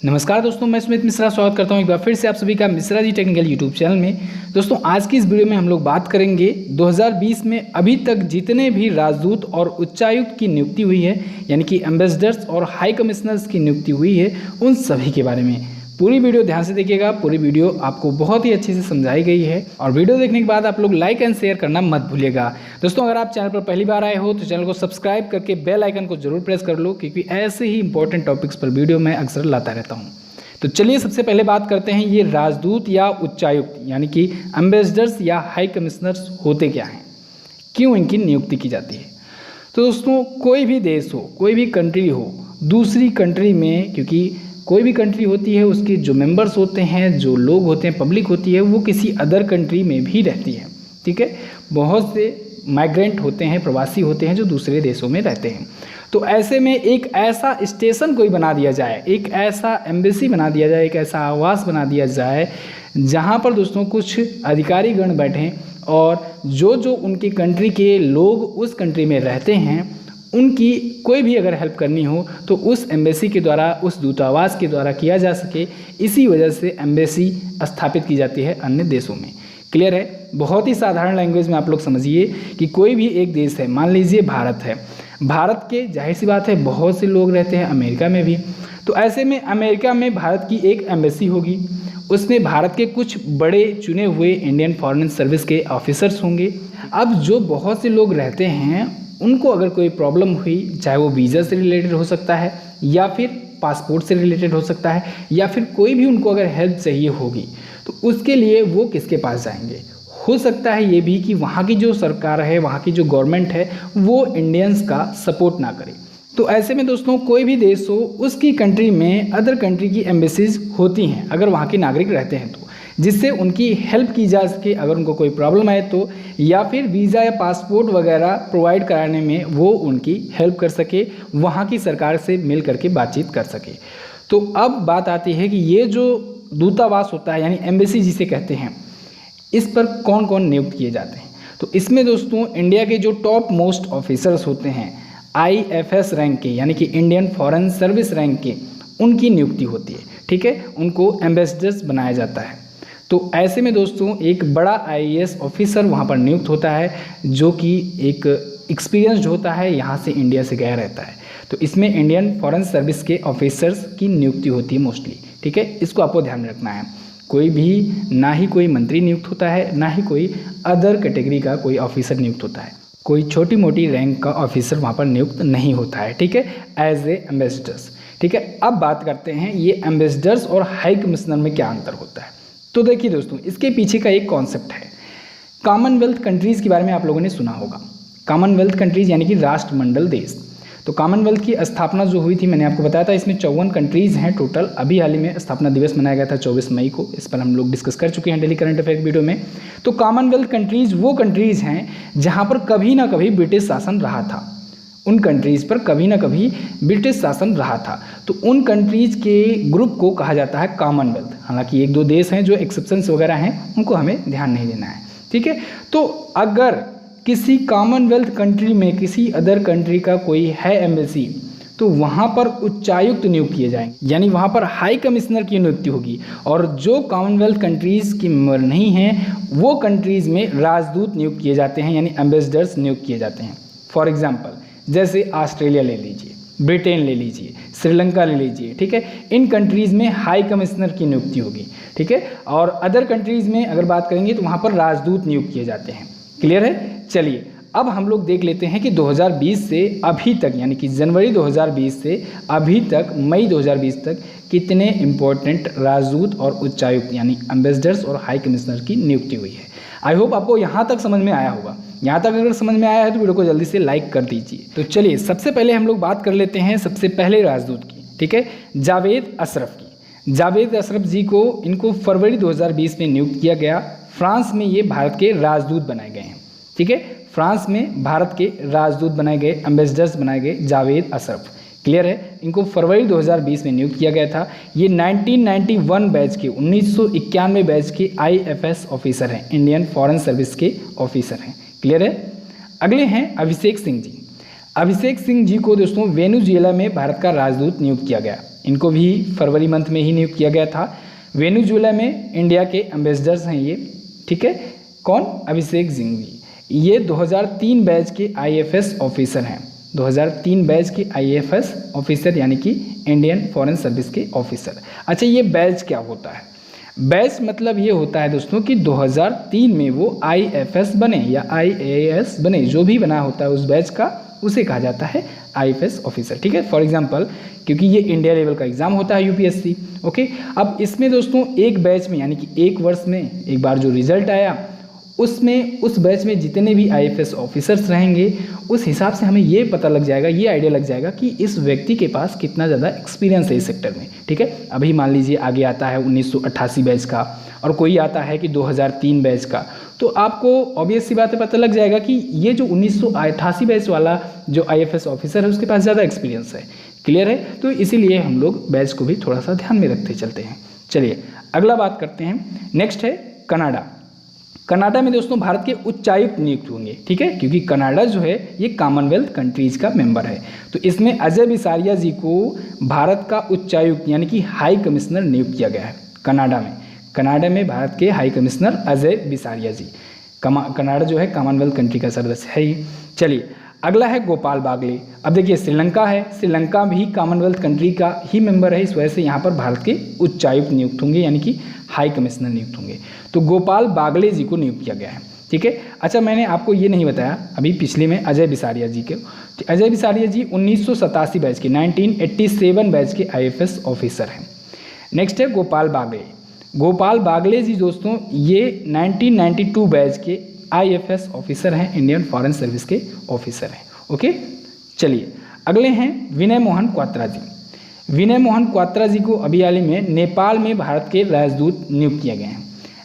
नमस्कार दोस्तों, मैं सुमित मिश्रा स्वागत करता हूं एक बार फिर से आप सभी का Mishra ji technical YouTube channel में। दोस्तों आज की इस वीडियो में हम लोग बात करेंगे 2020 में अभी तक जितने भी राजदूत और उच्चायुक्त की नियुक्ति हुई है, यानी कि एम्बेसडर्स और हाई कमिश्नर्स की नियुक्ति हुई है, उन सभी के बारे में। पूरी वीडियो ध्यान से देखिएगा, पूरी वीडियो आपको बहुत ही अच्छे से समझाई गई है और वीडियो देखने के बाद आप लोग लाइक एंड शेयर करना मत भूलिएगा। दोस्तों अगर आप चैनल पर पहली बार आए हो तो चैनल को सब्सक्राइब करके बेल आइकन को जरूर प्रेस कर लो, क्योंकि ऐसे ही इंपॉर्टेंट टॉपिक्स पर वीडियो मैं अक्सर लाता रहता हूँ। तो चलिए सबसे पहले बात करते हैं ये राजदूत या उच्चायुक्त यानी कि एम्बेसडर्स या हाई कमिश्नर्स होते क्या हैं, क्यों इनकी नियुक्ति की जाती है। तो दोस्तों कोई भी देश हो, कोई भी कंट्री हो, दूसरी कंट्री में, क्योंकि कोई भी कंट्री होती है उसके जो मेंबर्स होते हैं, जो लोग होते हैं, पब्लिक होती है, वो किसी अदर कंट्री में भी रहती है। ठीक है, बहुत से माइग्रेंट होते हैं, प्रवासी होते हैं जो दूसरे देशों में रहते हैं। तो ऐसे में एक ऐसा स्टेशन कोई बना दिया जाए, एक ऐसा एम्बेसी बना दिया जाए, एक ऐसा आवास बना दिया जाए जहाँ पर दोस्तों कुछ अधिकारीगण बैठें और जो उनकी कंट्री के लोग उस कंट्री में रहते हैं उनकी कोई भी अगर हेल्प करनी हो तो उस एम्बेसी के द्वारा, उस दूतावास के द्वारा किया जा सके। इसी वजह से एम्बेसी स्थापित की जाती है अन्य देशों में। क्लियर है? बहुत ही साधारण लैंग्वेज में आप लोग समझिए कि कोई भी एक देश है, मान लीजिए भारत है, भारत के जाहिर सी बात है बहुत से लोग रहते हैं अमेरिका में भी। तो ऐसे में अमेरिका में भारत की एक एम्बेसी होगी, उसमें भारत के कुछ बड़े चुने हुए इंडियन फॉरेन सर्विस के ऑफिसर्स होंगे। अब जो बहुत से लोग रहते हैं उनको अगर कोई प्रॉब्लम हुई, चाहे वो वीज़ा से रिलेटेड हो सकता है या फिर पासपोर्ट से रिलेटेड हो सकता है, या फिर कोई भी उनको अगर हेल्प चाहिए होगी, तो उसके लिए वो किसके पास जाएंगे। हो सकता है ये भी कि वहाँ की जो सरकार है, वहाँ की जो गवर्नमेंट है, वो इंडियंस का सपोर्ट ना करे। तो ऐसे में दोस्तों कोई भी देश हो, उसकी कंट्री में अदर कंट्री की एम्बेसीज होती हैं अगर वहाँ के नागरिक रहते हैं तो, जिससे उनकी हेल्प की जा सके अगर उनको कोई प्रॉब्लम आए तो, या फिर वीज़ा या पासपोर्ट वगैरह प्रोवाइड कराने में वो उनकी हेल्प कर सके, वहाँ की सरकार से मिल करके बातचीत कर सके। तो अब बात आती है कि ये जो दूतावास होता है यानी एम्बेसी जिसे कहते हैं, इस पर कौन कौन नियुक्त किए जाते हैं। तो इसमें दोस्तों इंडिया के जो टॉप मोस्ट ऑफिसर्स होते हैं, IFS रैंक के यानी कि इंडियन फॉरेन सर्विस रैंक के, उनकी नियुक्ति होती है। ठीक है, उनको एम्बेसडर्स बनाया जाता है। तो ऐसे में दोस्तों एक बड़ा IAS ऑफिसर वहाँ पर नियुक्त होता है जो कि एक एक्सपीरियंस्ड होता है, यहाँ से इंडिया से गया रहता है। तो इसमें इंडियन फॉरेन सर्विस के ऑफिसर्स की नियुक्ति होती है मोस्टली। ठीक है, इसको आपको ध्यान में रखना है। कोई भी, ना ही कोई मंत्री नियुक्त होता है, ना ही कोई अदर कैटेगरी का कोई ऑफिसर नियुक्त होता है। कोई छोटी मोटी रैंक का ऑफिसर वहाँ पर नियुक्त नहीं होता है। ठीक है, एज ए एम्बेसडर्स। ठीक है, अब बात करते हैं ये एम्बेसडर्स और हाई कमिश्नर में क्या अंतर होता है। तो देखिए दोस्तों, इसके पीछे का एक कॉन्सेप्ट है। कॉमनवेल्थ कंट्रीज़ के बारे में आप लोगों ने सुना होगा। कॉमनवेल्थ कंट्रीज़ यानी कि राष्ट्रमंडल देश। तो कॉमनवेल्थ की स्थापना जो हुई थी, मैंने आपको बताया था, इसमें 54 कंट्रीज़ हैं टोटल। अभी हाल ही में स्थापना दिवस मनाया गया था 24 मई को, इस पर हम लोग डिस्कस कर चुके हैं डेली करंट अफेयर वीडियो में। तो कॉमनवेल्थ कंट्रीज़ वो कंट्रीज़ हैं जहाँ पर कभी ना कभी ब्रिटिश शासन रहा था। उन कंट्रीज़ पर कभी ना कभी ब्रिटिश शासन रहा था, तो उन कंट्रीज़ के ग्रुप को कहा जाता है कॉमनवेल्थ। हालांकि एक दो देश हैं जो एक्सेप्शंस वगैरह हैं, उनको हमें ध्यान नहीं देना है। ठीक है, तो अगर किसी कॉमनवेल्थ कंट्री में किसी अदर कंट्री का कोई है एम्बेसी, तो वहाँ पर उच्चायुक्त नियुक्त किए जाएंगे, यानी वहाँ पर हाई कमिश्नर की नियुक्ति होगी। और जो कॉमनवेल्थ कंट्रीज़ की मेंबर नहीं हैं, वो कंट्रीज़ में राजदूत नियुक्त किए जाते हैं, यानी एम्बेसडर्स नियुक्त किए जाते हैं। फॉर एग्जाम्पल जैसे ऑस्ट्रेलिया ले लीजिए, ब्रिटेन ले लीजिए, श्रीलंका ले लीजिए। ठीक है, इन कंट्रीज़ में हाई कमिश्नर की नियुक्ति होगी। ठीक है, और अदर कंट्रीज़ में अगर बात करेंगे तो वहाँ पर राजदूत नियुक्त किए जाते हैं। क्लियर है? चलिए अब हम लोग देख लेते हैं कि 2020 से अभी तक, यानी कि जनवरी 2020 से अभी तक मई 2020 तक कितने इंपॉर्टेंट राजदूत और उच्चायुक्त यानी एम्बेसडर्स और हाई कमिश्नर की नियुक्ति हुई है। आई होप आपको यहाँ तक समझ में आया होगा। यहाँ तक अगर समझ में आया है तो वीडियो को जल्दी से लाइक कर दीजिए। तो चलिए सबसे पहले हम लोग बात कर लेते हैं सबसे पहले राजदूत की। ठीक है, जावेद अशरफ की। जावेद अशरफ जी को, इनको फरवरी 2020 में नियुक्त किया गया। फ्रांस में ये भारत के राजदूत बनाए गए हैं। ठीक है, फ्रांस में भारत के राजदूत बनाए गए, एम्बेसडर्स बनाए गए जावेद अशरफ। क्लियर है, इनको फरवरी 2020 में नियुक्त किया गया था। ये 1991 बैच के, 1991 बैच के IFS ऑफिसर हैं, इंडियन फॉरेन सर्विस के ऑफिसर हैं। क्लियर है? अगले हैं अभिषेक सिंह जी। अभिषेक सिंह जी को दोस्तों वेनेजुएला में भारत का राजदूत नियुक्त किया गया। इनको भी फरवरी मंथ में ही नियुक्त किया गया था। वेनेजुएला में इंडिया के एम्बेसडर्स हैं ये, ठीक है। कौन? अभिषेक सिंघवी। ये 2003 बैच के IFS ऑफिसर हैं, 2003 बैच के IFS ऑफिसर यानी कि इंडियन फॉरेन सर्विस के ऑफिसर। अच्छा, ये बैच क्या होता है? बैच मतलब ये होता है दोस्तों कि 2003 में वो IFS बने या IAS बने, जो भी बना होता है उस बैच का, उसे कहा जाता है IFS ऑफिसर, ठीक है। फॉर एग्जांपल, क्योंकि ये इंडिया लेवल का एग्जाम होता है UPSC, ओके। अब इसमें दोस्तों एक बैच में यानी कि एक वर्ष में एक बार जो रिजल्ट आया, उसमें उस बैच में जितने भी IFS ऑफिसर्स रहेंगे, उस हिसाब से हमें ये पता लग जाएगा, ये आइडिया लग जाएगा कि इस व्यक्ति के पास कितना ज़्यादा एक्सपीरियंस है इस सेक्टर में, ठीक है। अभी मान लीजिए आगे आता है 1988 बैच का और कोई आता है कि 2003 बैच का, तो आपको ऑब्वियस सी बात है पता लग जाएगा कि ये जो 1988 बैच वाला जो IFS ऑफिसर है उसके पास ज़्यादा एक्सपीरियंस है। क्लियर है? तो इसीलिए हम लोग बैच को भी थोड़ा सा ध्यान में रखते चलते हैं। चलिए अगला बात करते हैं। नेक्स्ट है कनाडा। कनाडा में दोस्तों भारत के उच्चायुक्त नियुक्त होंगे, ठीक है, क्योंकि कनाडा जो है ये कॉमनवेल्थ कंट्रीज का मेंबर है। तो इसमें अजय बिसारिया जी को भारत का उच्चायुक्त यानी कि हाई कमिश्नर नियुक्त किया गया है कनाडा में। कनाडा में भारत के हाई कमिश्नर अजय बिसारिया जी। कनाडा जो है कॉमनवेल्थ कंट्री का सदस्य है ही। चलिए अगला है गोपाल बागले। अब देखिए श्रीलंका है, श्रीलंका भी कॉमनवेल्थ कंट्री का ही मेंबर है, इस वजह से यहाँ पर भारत के उच्चायुक्त नियुक्त होंगे यानी कि हाई कमिश्नर नियुक्त होंगे। तो गोपाल बागले जी को नियुक्त किया गया है, ठीक है। अच्छा, मैंने आपको ये नहीं बताया अभी पिछले में अजय बिसारिया जी के। अजय बिसारिया जी 1987 बैच के 1987 बैच के IFS ऑफिसर हैं। नेक्स्ट है गोपाल बागले। गोपाल बागले जी दोस्तों ये 1992 बैच के IFS ऑफिसर हैं, इंडियन फॉरेन सर्विस के ऑफिसर हैं, ओके। चलिए अगले हैं विनय मोहन क्वात्रा जी। विनय मोहन क्वात्रा जी को अभी हाल ही में नेपाल में भारत के राजदूत नियुक्त किए गए हैं,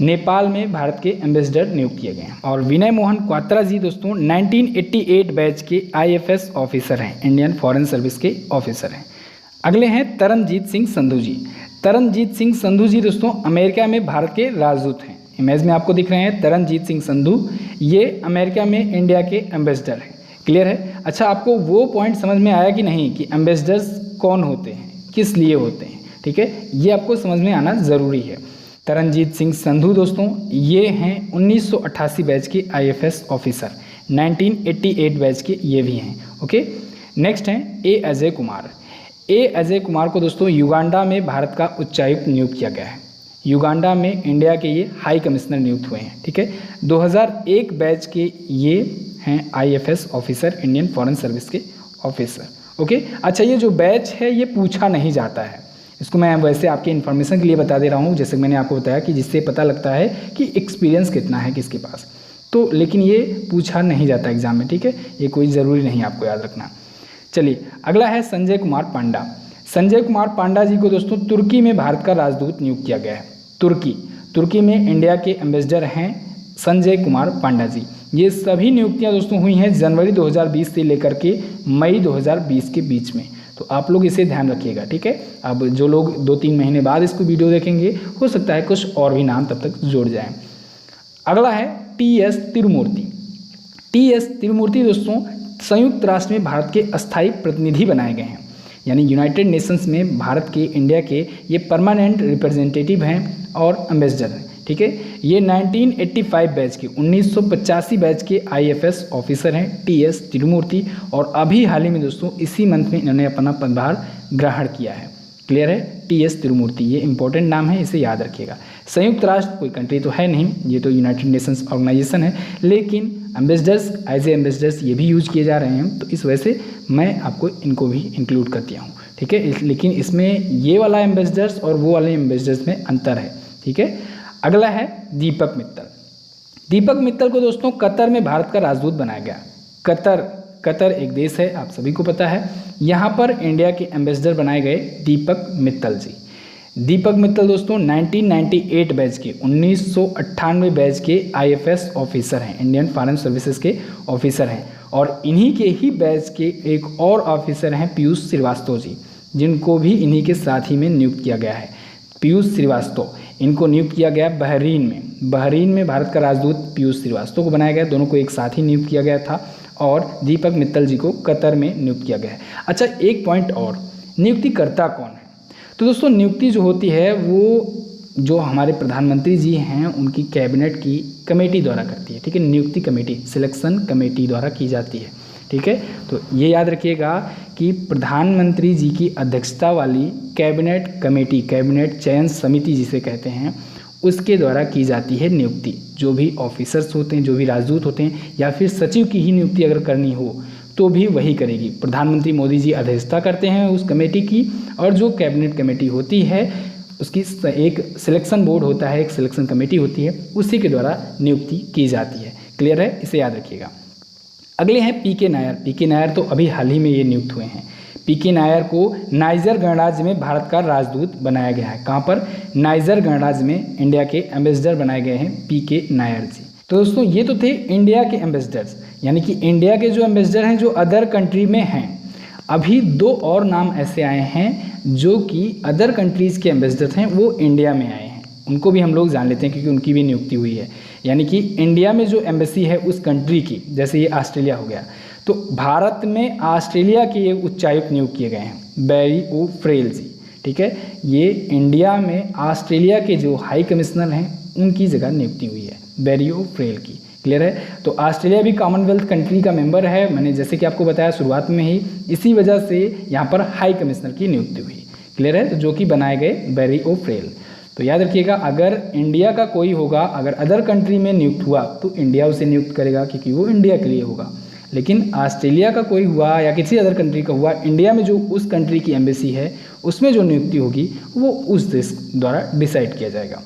नेपाल में भारत के एम्बेसडर नियुक्त किए गए हैं। और विनय मोहन क्वात्रा जी दोस्तों 1988 बैच के IFS ऑफिसर हैं, इंडियन फॉरेन सर्विस के ऑफिसर हैं। अगले हैं तरनजीत सिंह संधू जी। तरनजीत सिंह संधू जी दोस्तों अमेरिका में भारत के राजदूत हैं। इमेज में आपको दिख रहे हैं तरनजीत सिंह संधू, ये अमेरिका में इंडिया के एम्बेसडर हैं। क्लियर है? अच्छा, आपको वो पॉइंट समझ में आया कि नहीं कि एम्बेसडर्स कौन होते हैं, किस लिए होते हैं, ठीक है, ये आपको समझ में आना ज़रूरी है। तरनजीत सिंह संधू दोस्तों ये हैं 1988 बैच के IFS ऑफिसर, 1988 बैच के ये भी हैं, ओके। नेक्स्ट हैं A अजय कुमार। A अजय कुमार को दोस्तों युगांडा में भारत का उच्चायुक्त नियुक्त किया गया है। युगांडा में इंडिया के ये हाई कमिश्नर नियुक्त हुए हैं, ठीक है। 2001 बैच के ये हैं IFS officer, Indian foreign service के ऑफिसर, ओके। अच्छा, ये जो बैच है ये पूछा नहीं जाता है, इसको मैं वैसे आपके इन्फॉर्मेशन के लिए बता दे रहा हूँ, जैसे मैंने आपको बताया कि जिससे पता लगता है कि एक्सपीरियंस कितना है किसके पास, तो लेकिन ये पूछा नहीं जाता एग्जाम में, ठीक है, ये कोई ज़रूरी नहीं आपको याद रखना। चलिए अगला है संजय कुमार पांडा। संजय कुमार पांडा जी को दोस्तों तुर्की में भारत का राजदूत नियुक्त किया गया है। तुर्की में इंडिया के एम्बेसडर हैं संजय कुमार पांडा जी। ये सभी नियुक्तियां दोस्तों हुई हैं जनवरी 2020 से लेकर के मई 2020 के बीच में, तो आप लोग इसे ध्यान रखिएगा, ठीक है। अब जो लोग 2-3 महीने बाद इसको वीडियो देखेंगे हो सकता है कुछ और भी नाम तब तक जोड़ जाएं। अगला है TS तिरुमूर्ति। TS तिरुमूर्ति दोस्तों संयुक्त राष्ट्र में भारत के अस्थायी प्रतिनिधि बनाए गए हैं, यानी यूनाइटेड नेशंस में भारत के, इंडिया के ये परमानेंट रिप्रेजेंटेटिव हैं और एम्बेसडर हैं, ठीक है। ये 1985 बैच के 1985 बैच के IFS ऑफिसर हैं TS तिरुमूर्ति, और अभी हाल ही में दोस्तों इसी मंथ में इन्होंने अपना पदभार ग्रहण किया है। क्लियर है? TS तिरुमूर्ति, ये इंपॉर्टेंट नाम है, इसे याद रखिएगा। संयुक्त राष्ट्र कोई कंट्री तो है नहीं, ये तो यूनाइटेड नेशंस ऑर्गेनाइजेशन है, लेकिन एम्बेसडर्स एज ए एम्बेसडर्स ये भी यूज किए जा रहे हैं, तो इस वजह से मैं आपको इनको भी इंक्लूड कर दिया हूँ, ठीक है। लेकिन इसमें ये वाला एम्बेसडर्स और वो वाले एम्बेसडर्स में अंतर है, ठीक है। अगला है दीपक मित्तल। दीपक मित्तल को दोस्तों कतर में भारत का राजदूत बनाया गया। कतर एक देश है, आप सभी को पता है। यहाँ पर इंडिया के एम्बेसडर बनाए गए दीपक मित्तल जी। दीपक मित्तल दोस्तों 1998 बैच के 1998 बैच के IFS ऑफिसर हैं, इंडियन फॉरेन सर्विसेज के ऑफिसर हैं, और इन्हीं के ही बैच के एक और ऑफिसर हैं पीयूष श्रीवास्तव जी, जिनको भी इन्हीं के साथ ही में नियुक्त किया गया है। पीयूष श्रीवास्तव, इनको नियुक्त किया गया बहरीन में भारत का राजदूत पीयूष श्रीवास्तव को बनाया गया, दोनों को एक साथ ही नियुक्त किया गया था, और दीपक मित्तल जी को कतर में नियुक्त किया गया है। अच्छा, एक पॉइंट और, नियुक्तिकर्ता कौन है? तो दोस्तों नियुक्ति जो होती है वो जो हमारे प्रधानमंत्री जी हैं उनकी कैबिनेट की कमेटी द्वारा करती है, ठीक है। नियुक्ति कमेटी, सिलेक्शन कमेटी द्वारा की जाती है, ठीक है। तो ये याद रखिएगा कि प्रधानमंत्री जी की अध्यक्षता वाली कैबिनेट कमेटी, कैबिनेट चयन समिति जिसे कहते हैं, उसके द्वारा की जाती है नियुक्ति। जो भी ऑफिसर्स होते हैं, जो भी राजदूत होते हैं, या फिर सचिव की ही नियुक्ति अगर करनी हो तो भी वही करेगी। प्रधानमंत्री मोदी जी अध्यक्षता करते हैं उस कमेटी की, और जो कैबिनेट कमेटी होती है उसकी एक सिलेक्शन बोर्ड होता है, एक सिलेक्शन कमेटी होती है, उसी के द्वारा नियुक्ति की जाती है। क्लियर है, इसे याद रखिएगा। अगले हैं पीके नायर। पीके नायर तो अभी हाल ही में ये नियुक्त हुए हैं। पीके नायर को नाइजर गणराज्य में भारत का राजदूत बनाया गया है। कहाँ पर? नाइजर गणराज्य में इंडिया के एम्बेसडर बनाए गए हैं पीके नायर जी। तो दोस्तों ये तो थे इंडिया के एम्बेसडर्स, यानी कि इंडिया के जो एम्बेसडर हैं जो अदर कंट्री में हैं। अभी 2 और नाम ऐसे आए हैं जो कि अदर कंट्रीज़ के एम्बेसडर हैं, वो इंडिया में आए हैं। उनको भी हम लोग जान लेते हैं क्योंकि उनकी भी नियुक्ति हुई है। यानी कि इंडिया में जो एम्बेसी है उस कंट्री की, जैसे ये ऑस्ट्रेलिया हो गया, तो भारत में ऑस्ट्रेलिया के एक उच्चायुक्त नियुक्त किए गए हैं, बैरी ओ फ्रेल जी, ठीक है। ये इंडिया में ऑस्ट्रेलिया के जो हाई कमिश्नर हैं उनकी जगह नियुक्ति हुई है, बैरी ओ फ्रेल की। क्लियर है। तो ऑस्ट्रेलिया भी कॉमनवेल्थ कंट्री का मेंबर है, मैंने जैसे कि आपको बताया शुरुआत में ही, इसी वजह से यहाँ पर हाई कमिश्नर की नियुक्ति हुई। क्लियर है। तो जो कि बनाए गए बैरी ओ फ्रेल। तो याद रखिएगा, अगर इंडिया का कोई होगा, अगर अदर कंट्री में नियुक्त हुआ तो इंडिया उसे नियुक्त करेगा क्योंकि वो इंडिया के लिए होगा। लेकिन ऑस्ट्रेलिया का कोई हुआ या किसी अदर कंट्री का हुआ, इंडिया में जो उस कंट्री की एम्बेसी है उसमें जो नियुक्ति होगी वो उस देश द्वारा डिसाइड किया जाएगा।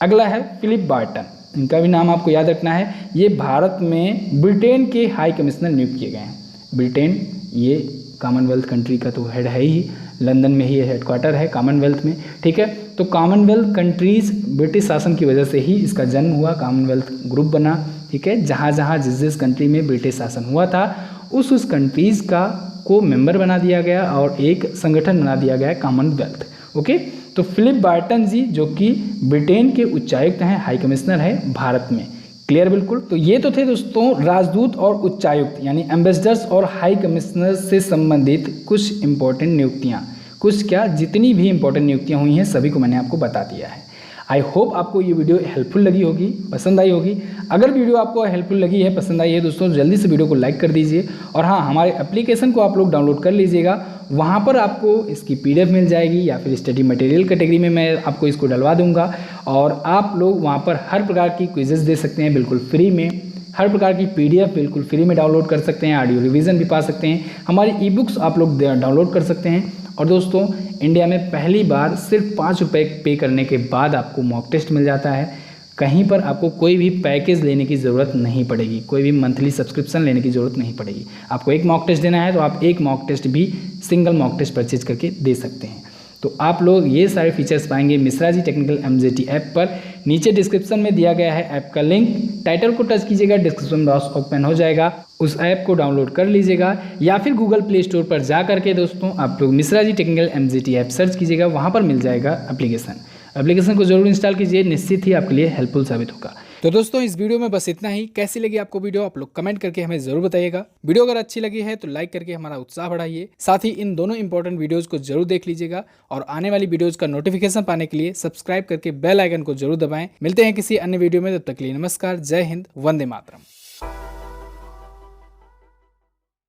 अगला है फिलिप बार्टन। इनका भी नाम आपको याद रखना है। ये भारत में ब्रिटेन के हाई कमिश्नर नियुक्त किए गए हैं। ब्रिटेन ये कॉमनवेल्थ कंट्री का तो हेड है ही, लंदन में ही हेडक्वार्टर है कॉमनवेल्थ में, ठीक है। तो कॉमनवेल्थ कंट्रीज़ ब्रिटिश शासन की वजह से ही इसका जन्म हुआ, कॉमनवेल्थ ग्रुप बना, ठीक है। जहाँ जहाँ जिस कंट्री में ब्रिटिश शासन हुआ था उस कंट्रीज़ का को मेंबर बना दिया गया और एक संगठन बना दिया गया है कॉमनवेल्थ। ओके। तो फिलिप बार्टन जी जो कि ब्रिटेन के उच्चायुक्त हैं, हाई कमिश्नर है भारत में। क्लियर बिल्कुल। तो ये तो थे दोस्तों राजदूत और उच्चायुक्त यानी एम्बेसडर्स और हाई कमिश्नर से संबंधित कुछ इंपॉर्टेंट नियुक्तियाँ। कुछ क्या, जितनी भी इंपॉर्टेंट नियुक्तियाँ हुई हैं सभी को मैंने आपको बता दिया है। आई होप आपको ये वीडियो हेल्पफुल लगी होगी, पसंद आई होगी। अगर वीडियो आपको हेल्पफुल लगी है, पसंद आई है दोस्तों, जल्दी से वीडियो को लाइक कर दीजिए। और हाँ, हमारे एप्लीकेशन को आप लोग डाउनलोड कर लीजिएगा। वहाँ पर आपको इसकी PDF मिल जाएगी या फिर स्टडी मटेरियल कैटेगरी में मैं आपको इसको डलवा दूंगा। और आप लोग वहाँ पर हर प्रकार की क्विजेज़ दे सकते हैं बिल्कुल फ्री में। हर प्रकार की PDF बिल्कुल फ्री में डाउनलोड कर सकते हैं। ऑडियो रिवीजन भी पा सकते हैं। हमारी ई-बुक्स आप लोग डाउनलोड कर सकते हैं। और दोस्तों इंडिया में पहली बार सिर्फ 5 रुपये पे करने के बाद आपको मॉक टेस्ट मिल जाता है। कहीं पर आपको कोई भी पैकेज लेने की ज़रूरत नहीं पड़ेगी, कोई भी मंथली सब्सक्रिप्शन लेने की ज़रूरत नहीं पड़ेगी। आपको एक मॉक टेस्ट देना है तो आप एक मॉक टेस्ट भी सिंगल मॉक टेस्ट परचेज करके दे सकते हैं। तो आप लोग ये सारे फीचर्स पाएंगे Mishra ji technical MZT app पर। नीचे डिस्क्रिप्शन में दिया गया है ऐप का लिंक, टाइटल को टच कीजिएगा, डिस्क्रिप्शन बॉक्स ओपन हो जाएगा, उस ऐप को डाउनलोड कर लीजिएगा। या फिर गूगल प्ले स्टोर पर जा करके दोस्तों आप लोग Mishra ji technical MZT app search कीजिएगा, वहाँ पर मिल जाएगा एप्लीकेशन को जरूर इंस्टॉल कीजिए, निश्चित ही आपके लिए हेल्पफुल साबित होगा। तो दोस्तों इस वीडियो में बस इतना ही। कैसी लगी आपको वीडियो आप लोग कमेंट करके हमें जरूर बताइएगा। वीडियो अगर अच्छी लगी है तो लाइक करके हमारा उत्साह बढ़ाइए। साथ ही इन दोनों इंपॉर्टेंट वीडियोस को जरूर देख लीजिएगा और आने वाली वीडियोस का नोटिफिकेशन पाने के लिए सब्सक्राइब करके बेल आइकन को जरूर दबाएं। मिलते हैं किसी अन्य वीडियो में, तब तक के लिए नमस्कार, जय हिंद, वंदे मातरम।